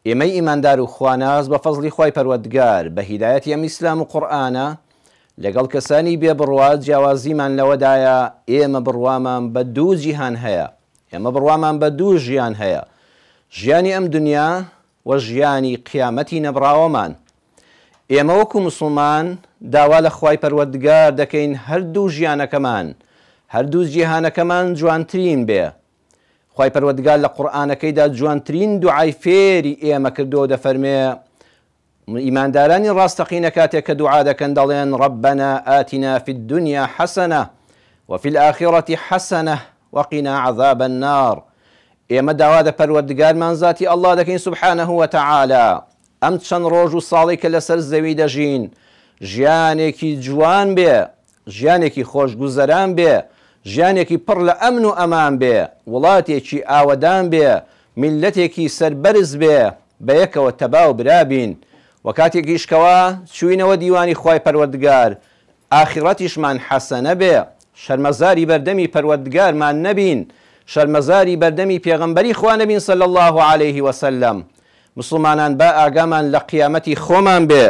ئێمەی ئیماندار و خواناز بە فەزڵی خوای پەروەردگار بە هیدایەتی ئەم ئیسلام و قورئانە لەگەڵ کەسانی بێ بڕوا جیاوازیمان لەوەدایە ئێمە بڕوامان بە دوو جیهان هەیە، ئێمە بڕوامان بە دوو ژیان هەیە، ژیانی ئەم دنیا و ژیانی قیامەتی نەبراوەمان. ئێمە وەکو مسلمان داوا لە خوای پەروەردگار دەکەین هەردوو ژیانەکەمان، هەردوو جیهانەکەمان جوانترین بێ. خوای پەروەردگار لە قورئانەکەیدا جوانترین دوعای فێری ئێمە کردووە، دەفەرمێ ئیماندارانی ڕاستەقینە کاتێک کە دوعا دەکەن دەڵێن ربنا آتنا في الدنيا حسنة وفي الآخرة حسنة وقنا عذاب النار. ئێمە داوا دە پەروەردگارمان ذاتی ئەڵڵا دەکەین سبحانه وتعالى ئەم چەند ڕۆژ و ساڵی کە لەسەر زەوی دەژین ژیانێکی جوان بێ، ژیانێکی خۆشگوزەران بێ، ژیانێکی پڕ لە ئەمن و ئەمان بێ، وڵاتێکی ئاوەدان بێ، میلەتێکی سەربەرز بێ، بە یەکەوە تەبا و برابین. و کاتێکیشکەوە چوینەوە دیوانی خوای پەروەردگار ئاخرەتیشمان حەسەنە بێ، شەرمەزاری بەردەمی پەروەردگارمان نەبین، شەرمەزاری بەردەمی پێغەمبەری خوا نەبین صلی الله عليه وسلم. مسلمانان با ئاگامان لە قیامەتی خۆمان بێ